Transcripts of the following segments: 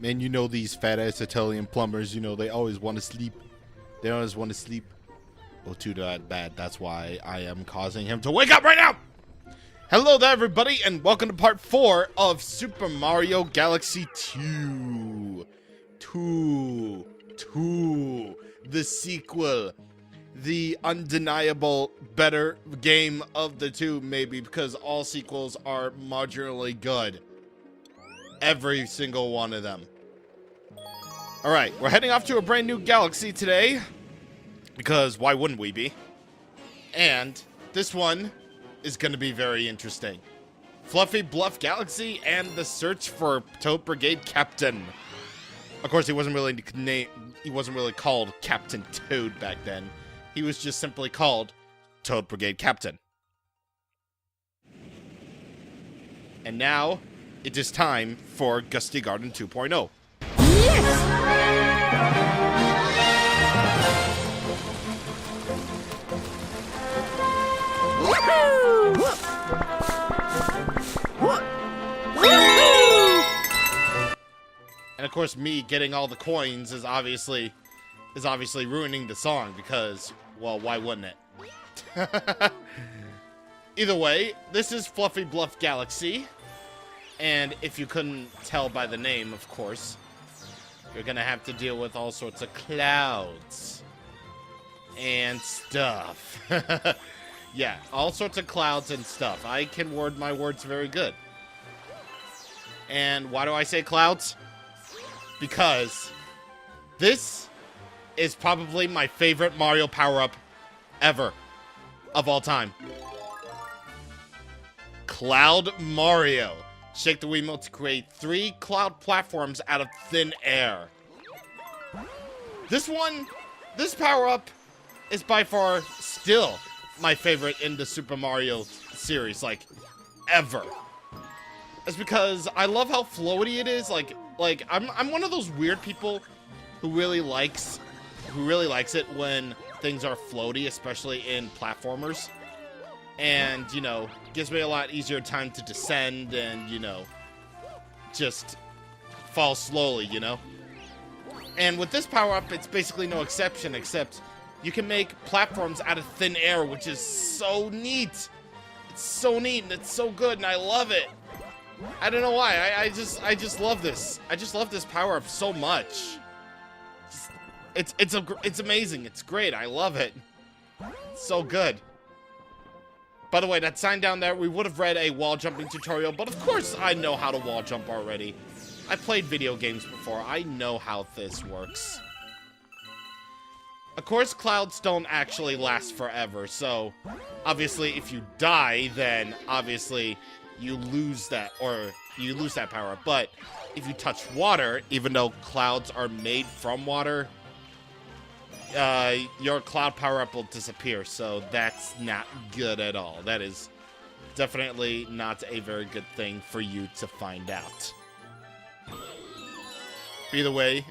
Man, you know these fat-ass Italian plumbers, you know, they always want to sleep. They always want to sleep. Oh, too bad. That's why I am causing him to wake up right now! Hello there, everybody, and welcome to part 4 of Super Mario Galaxy 2. The sequel. The undeniable better game of the two, maybe, because all sequels are marginally good. Every single one of them. Alright, we're heading off to a brand new galaxy today, because why wouldn't we be? And this one is going to be very interesting. Fluffy Bluff Galaxy and the search for Berget Captain. Of course, he wasn't really called Captain Toad back then. He was just simply called Berget Captain. And now, it is time for Gusty Garden 2.0. And of course, me getting all the coins is obviously ruining the song because, well, why wouldn't it? Either way, this is Fluffy Bluff Galaxy. And if you couldn't tell by the name, of course, you're gonna have to deal with all sorts of clouds and stuff. Yeah, all sorts of clouds and stuff. I can word my words very good. And why do I say clouds? Because this is probably my favorite Mario power-up ever of all time. Cloud Mario. Shake the Wiimote to create 3 cloud platforms out of thin air. This power-up is by far still my favorite in the Super Mario series, like, ever. It's because I love how floaty it is. Like I'm one of those weird people who really likes it when things are floaty, especially in platformers. And, you know, gives me a lot easier time to descend and, you know, just fall slowly, you know? And with this power-up, it's basically no exception, except you can make platforms out of thin air, which is so neat. It's so neat and it's so good and I love it. I don't know why. I just love this. I just love this power-up so much. It's amazing. It's great. I love it. It's so good. By the way, that sign down there, we would have read a wall jumping tutorial, but of course I know how to wall jump already. I played video games before. I know how this works. Of course, clouds don't actually last forever, so obviously if you die, then obviously you lose that power. But if you touch water, even though clouds are made from water, your cloud power-up will disappear, so that's not good at all. That is definitely not a very good thing for you to find out. Either way,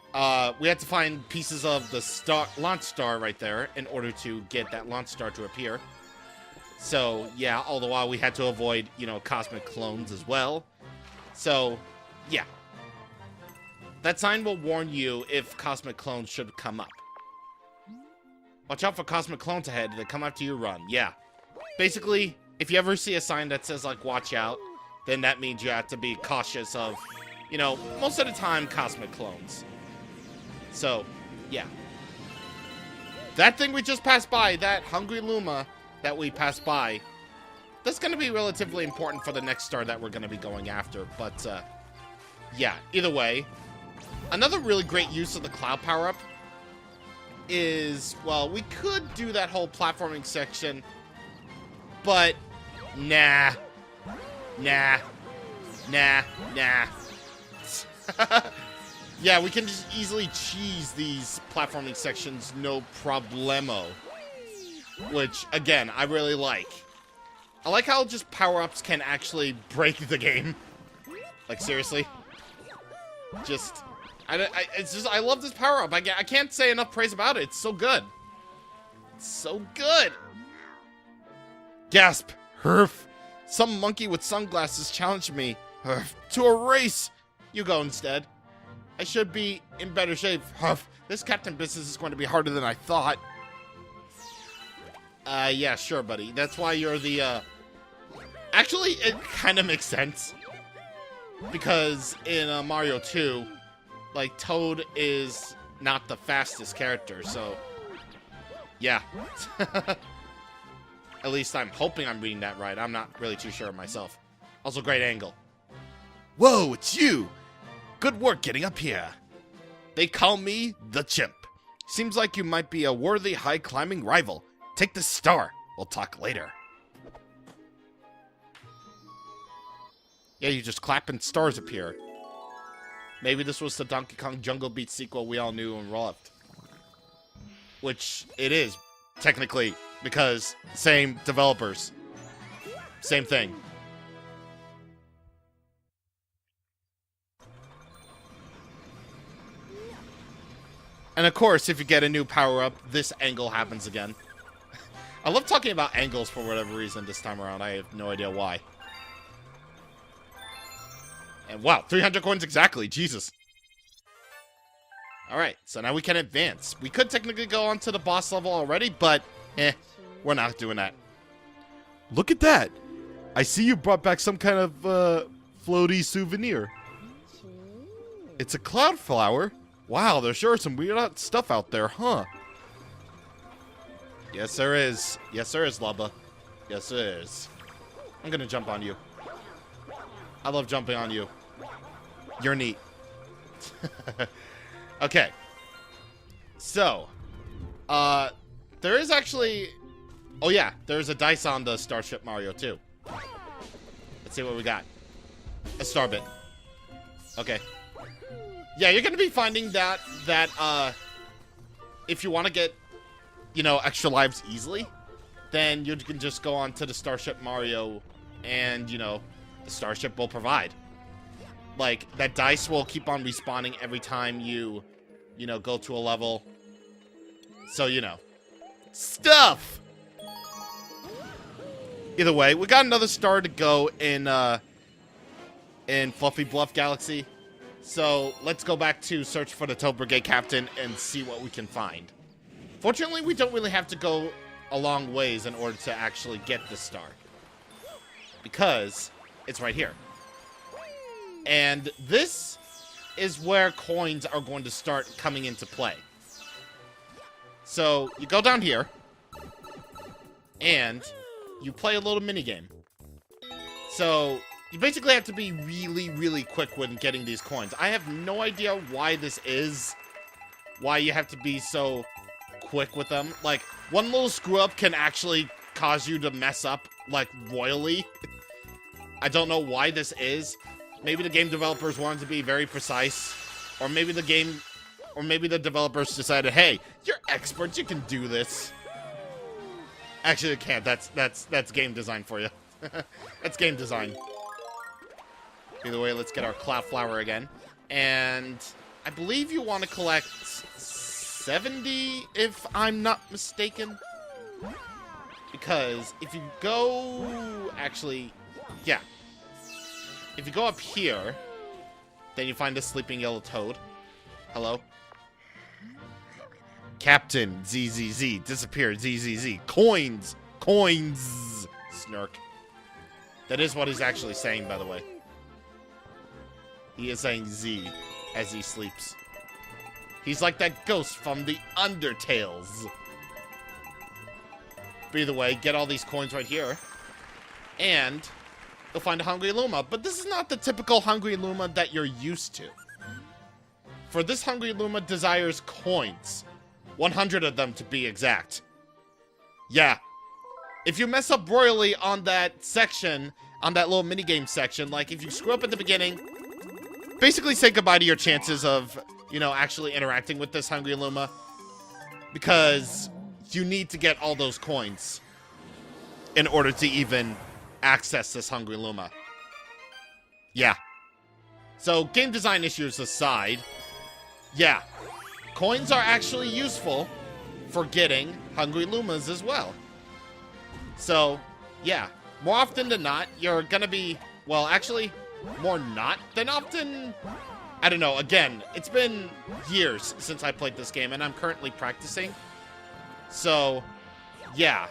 we had to find pieces of the launch star right there in order to get that launch star to appear. So, yeah, all the while we had to avoid, you know, cosmic clones as well. So, yeah. That sign will warn you if cosmic clones should come up. Watch out for cosmic clones ahead. They come after you, run. Yeah. Basically, if you ever see a sign that says, like, watch out, then that means you have to be cautious of, you know, most of the time, cosmic clones. So, yeah. That thing we just passed by, that Hungry Luma that we passed by, that's going to be relatively important for the next star that we're going to be going after. But, yeah, either way. Another really great use of the cloud power-up is, well, we could do that whole platforming section, but nah. Yeah, we can just easily cheese these platforming sections, no problemo. Which, again, I really like. I like how just power-ups can actually break the game. Like, seriously. I love this power-up. I can't say enough praise about it. It's so good. It's so good. Gasp. Herf. Some monkey with sunglasses challenged me to a race. You go instead. I should be in better shape. Huff. This captain business is going to be harder than I thought. Yeah, sure, buddy. That's why you're the, Actually, it kind of makes sense. Because in Mario 2, like, Toad is not the fastest character, so... Yeah. At least I'm hoping I'm reading that right. I'm not really too sure myself. Also, great angle. Whoa, it's you! Good work getting up here. They call me the Chimp. Seems like you might be a worthy high-climbing rival. Take the star. We'll talk later. Yeah, you just clap and stars appear. Maybe this was the Donkey Kong Jungle Beat sequel we all knew and loved. Which it is, technically, because same developers. Same thing. And of course, if you get a new power-up, this angle happens again. I love talking about angles for whatever reason this time around. I have no idea why. And wow, 300 coins exactly. Jesus. Alright, so now we can advance. We could technically go on to the boss level already, but we're not doing that. Look at that. I see you brought back some kind of floaty souvenir. It's a cloud flower. Wow, there sure is some weird stuff out there, huh? Yes, there is. Yes, there is, Lubba. Yes, there is. I'm gonna jump on you. I love jumping on you. You're neat. Okay. So, there is actually... Oh, yeah, there's a dice on the Starship Mario, too. Let's see what we got. A star bit. Okay. Yeah, you're gonna be finding that if you want to get, you know, extra lives easily, then you can just go on to the Starship Mario and, you know, the Starship will provide. Like, that dice will keep on respawning every time you know, go to a level. So, you know. Stuff! Either way, we got another star to go in Fluffy Bluff Galaxy. So, let's go back to search for the Berget Captain and see what we can find. Fortunately, we don't really have to go a long ways in order to actually get this star. Because it's right here. And this is where coins are going to start coming into play. So, you go down here. And you play a little minigame. So, you basically have to be really, really quick when getting these coins. I have no idea why this is. Why you have to be so quick with them. Like, one little screw-up can actually cause you to mess up, like, royally. I don't know why this is. Maybe the game developers wanted to be very precise. Or maybe the developers decided, hey, you're experts, you can do this. Actually, it can't. That's game design for you. That's game design. Either way, let's get our cloud flower again. And I believe you want to collect 70, if I'm not mistaken. Because if you go... Actually, yeah. If you go up here, then you find a sleeping yellow toad. Hello? Captain, ZZZ. Disappeared, ZZZ. Coins! Coins! Snark. That is what he's actually saying, by the way. He is saying Z as he sleeps. He's like that ghost from the Undertales. But either way, get all these coins right here. And you'll find a Hungry Luma. But this is not the typical Hungry Luma that you're used to. For this Hungry Luma desires coins. 100 of them to be exact. Yeah. If you mess up royally on that section, on that little minigame section, like if you screw up at the beginning, basically say goodbye to your chances of, you know, actually interacting with this Hungry Luma. Because you need to get all those coins in order to even access this Hungry Luma. Yeah. So, game design issues aside, yeah, coins are actually useful for getting Hungry Lumas as well. So, yeah, more often than not, you're gonna be, well, actually, more not than often, I don't know. Again, it's been years since I played this game, and I'm currently practicing. So, yeah.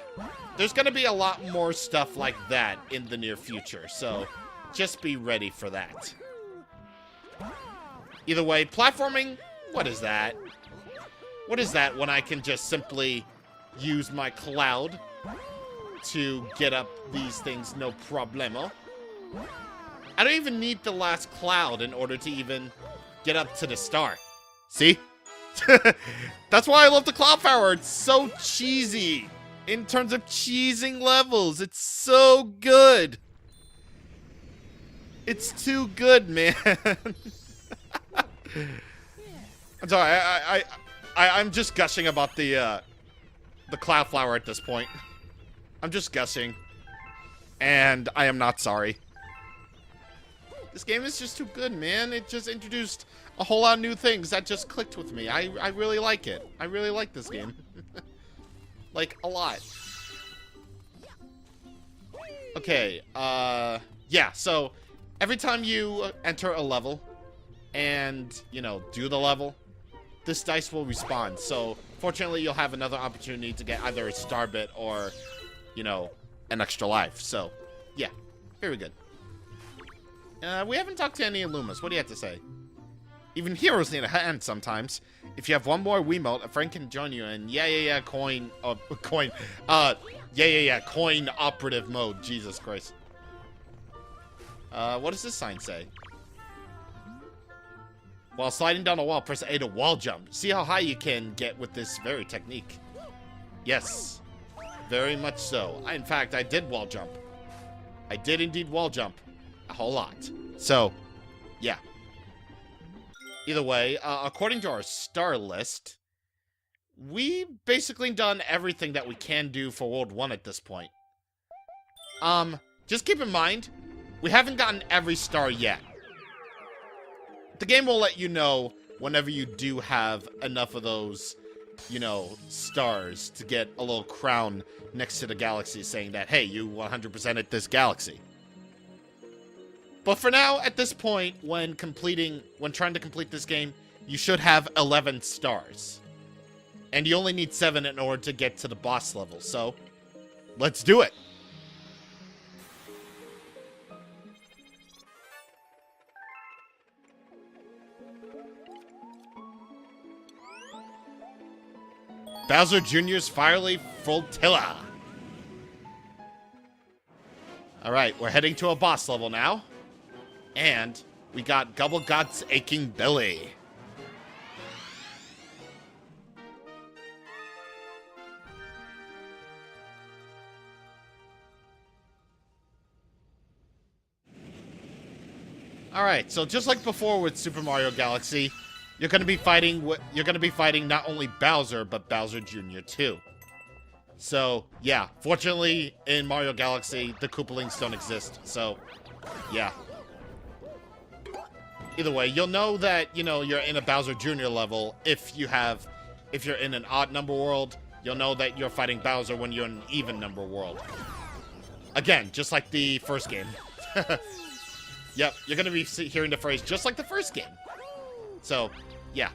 There's going to be a lot more stuff like that in the near future. So, just be ready for that. Either way, platforming, what is that? What is that when I can just simply use my cloud to get up these things no problemo? I don't even need the last cloud in order to even get up to the star. See? That's why I love the cloud power. It's so cheesy. In terms of cheesing levels, it's so good. It's too good, man. I'm sorry, I'm just gushing about the cloud flower at this point. I'm just gushing. And I am not sorry. This game is just too good, man. It just introduced a whole lot of new things that just clicked with me. I really like it. I really like this game. Like, a lot. Okay, yeah, so every time you enter a level and, you know, do the level, this dice will respawn. So, fortunately, you'll have another opportunity to get either a star bit or, you know, an extra life. So, yeah, very good. We haven't talked to any Illumas. What do you have to say? Even heroes need a hand sometimes. If you have one more Wiimote, a friend can join you in coin operative mode. Jesus Christ. What does this sign say? While sliding down a wall, press A to wall jump. See how high you can get with this very technique. Yes, very much so. In fact, I did wall jump. I did indeed wall jump. A whole lot. So, yeah. Either way, according to our star list, we've basically done everything that we can do for World 1 at this point. Just keep in mind, we haven't gotten every star yet. The game will let you know whenever you do have enough of those, you know, stars to get a little crown next to the galaxy saying that, hey, you 100%ed this galaxy. But for now, at this point, when trying to complete this game, you should have 11 stars. And you only need 7 in order to get to the boss level, so let's do it! Bowser Jr.'s Fiery Flotilla. Alright, we're heading to a boss level now. And we got Gobblegut's Aching Belly. Alright, so just like before with Super Mario Galaxy, you're gonna be fighting not only Bowser, but Bowser Jr. too. So, yeah, fortunately in Mario Galaxy, the Koopalings don't exist, so yeah. Either way, you'll know that, you know, you're in a Bowser Jr. level if you're in an odd number world, you'll know that you're fighting Bowser when you're in an even number world. Again, just like the first game. Yep, you're gonna be hearing the phrase just like the first game. So, yeah,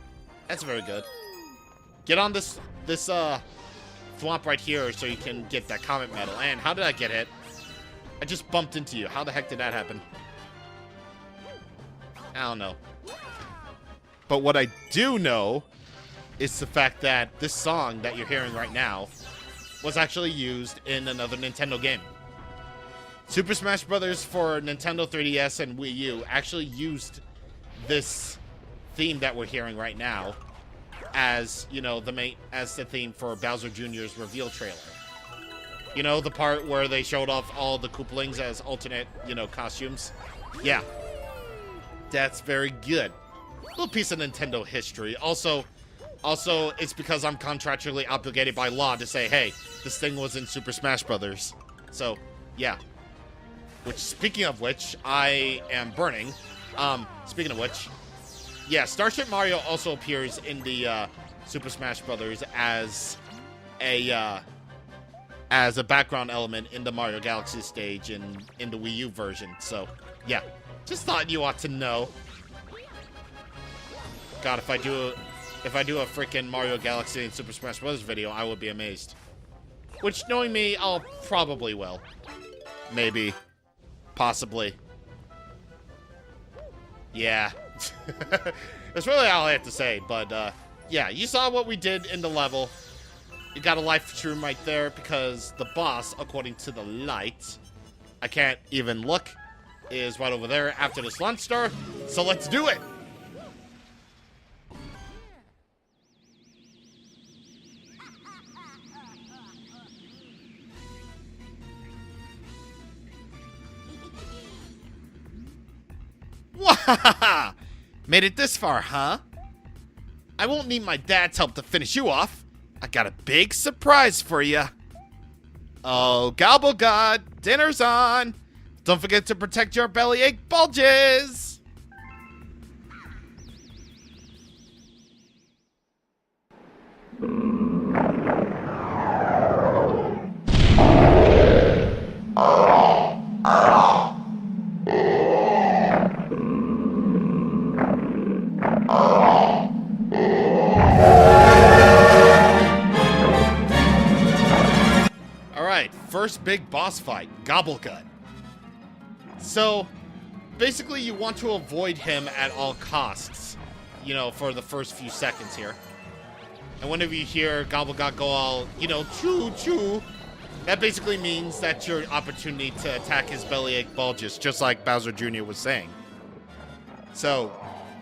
that's very good. Get on this thwomp right here so you can get that Comet Medal. And how did I get hit? I just bumped into you. How the heck did that happen? I don't know. But what I do know is the fact that this song that you're hearing right now was actually used in another Nintendo game. Super Smash Bros. For Nintendo 3DS and Wii U actually used this theme that we're hearing right now as, you know, as the theme for Bowser Jr.'s reveal trailer. You know, the part where they showed off all the Koopalings as alternate, you know, costumes? Yeah. That's very good. Little piece of Nintendo history. Also, it's because I'm contractually obligated by law to say, hey, this thing was in Super Smash Brothers. So, yeah. Which, speaking of which, I am burning. Speaking of which, yeah, Starship Mario also appears in the Super Smash Brothers as a background element in the Mario Galaxy stage in the Wii U version. So, yeah. Just thought you ought to know. god, if I do a freaking Mario Galaxy and Super Smash Bros. Video, I would be amazed. Which, knowing me, I'll probably will. Maybe. Possibly. Yeah. That's really all I have to say, but, yeah, you saw what we did in the level. You got a life shroom right there because the boss, according to the light, I can't even look, is right over there after this launch star. So let's do it! Wahaha! Made it this far, huh? I won't need my dad's help to finish you off. I got a big surprise for you. Oh, Gobblegut, dinner's on. Don't forget to protect your bellyache bulges. First big boss fight, Gobblegut. So, basically you want to avoid him at all costs, you know, for the first few seconds here. And whenever you hear Gobblegut go all, you know, choo-choo, that basically means that's your opportunity to attack his bellyache bulges, just like Bowser Jr. was saying. So,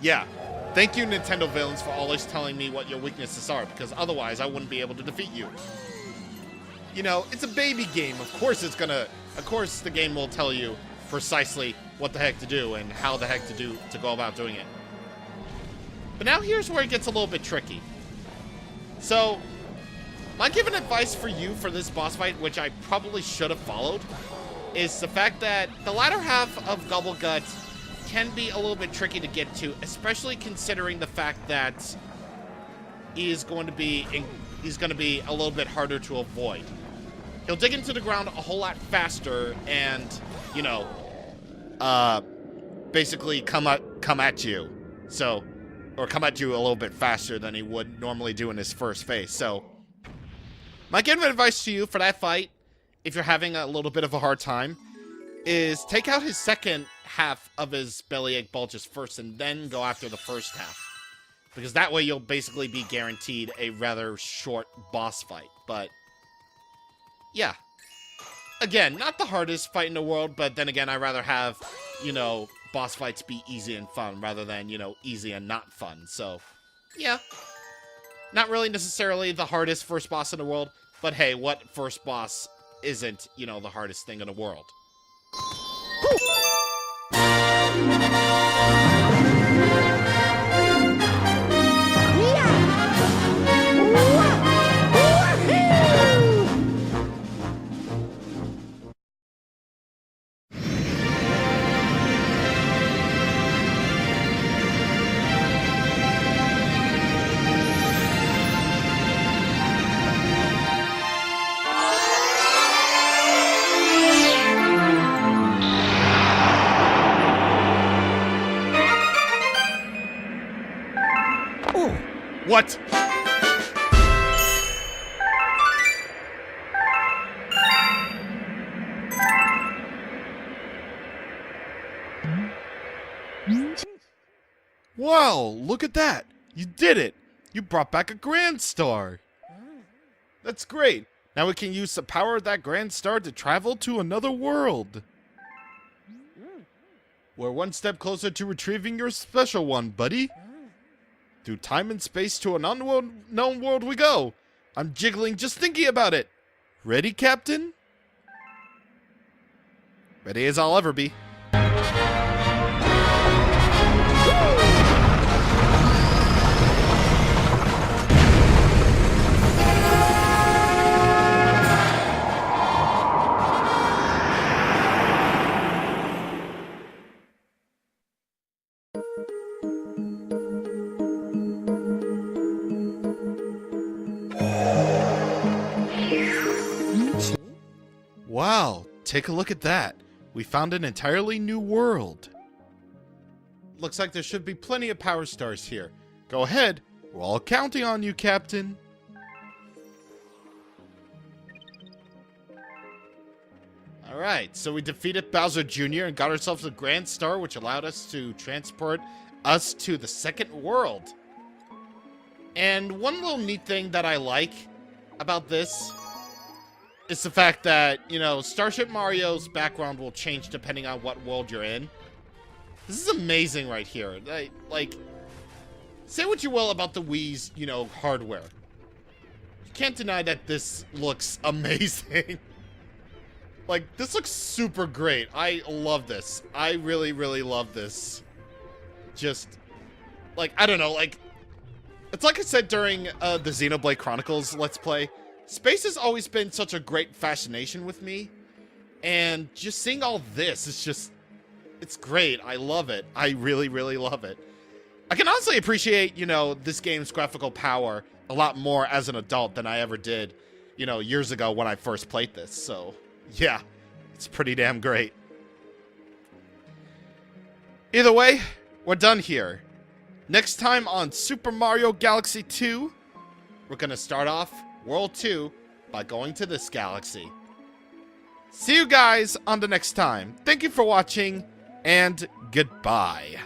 yeah. Thank you, Nintendo villains, for always telling me what your weaknesses are, because otherwise I wouldn't be able to defeat you. You know, it's a baby game. Of course the game will tell you precisely what the heck to do and how the heck to go about doing it. But now here's where it gets a little bit tricky. So, my given advice for you for this boss fight, which I probably should have followed, is the fact that the latter half of Gobblegut can be a little bit tricky to get to, especially considering the fact that he's going to be a little bit harder to avoid. He'll dig into the ground a whole lot faster and, you know, basically come at you. So, or come at you a little bit faster than he would normally do in his first phase. So, my given advice to you for that fight, if you're having a little bit of a hard time, is take out his second half of his bellyache bulges first and then go after the first half. Because that way you'll basically be guaranteed a rather short boss fight. But, yeah. Again, not the hardest fight in the world, but then again, I'd rather have, you know, boss fights be easy and fun rather than, you know, easy and not fun. So, yeah. Not really necessarily the hardest first boss in the world, but hey, what first boss isn't, you know, the hardest thing in the world? What? Wow, look at that. You did it. You brought back a Grand Star. That's great. Now we can use the power of that Grand Star to travel to another world. We're one step closer to retrieving your special one, buddy. Through time and space to an unknown world we go. I'm jiggling just thinking about it. Ready, Captain? Ready as I'll ever be. Wow, take a look at that. We found an entirely new world. Looks like there should be plenty of power stars here. Go ahead. We're all counting on you, Captain. Alright, so we defeated Bowser Jr. and got ourselves a Grand Star, which allowed us to transport us to the second world. And one little neat thing that I like about this is the fact that, you know, Starship Mario's background will change depending on what world you're in. This is amazing right here. Like, say what you will about the Wii's, you know, hardware. You can't deny that this looks amazing. Like, this looks super great. I love this. I really, really love this. Just, like, I don't know, like, it's like I said during the Xenoblade Chronicles Let's Play. Space has always been such a great fascination with me. And just seeing all this is just, it's great. I love it. I really, really love it. I can honestly appreciate, you know, this game's graphical power a lot more as an adult than I ever did, you know, years ago when I first played this. So, yeah, it's pretty damn great. Either way, we're done here. Next time on Super Mario Galaxy 2, we're going to start off World 2 by going to this galaxy. See you guys on the next time. Thank you for watching, and goodbye.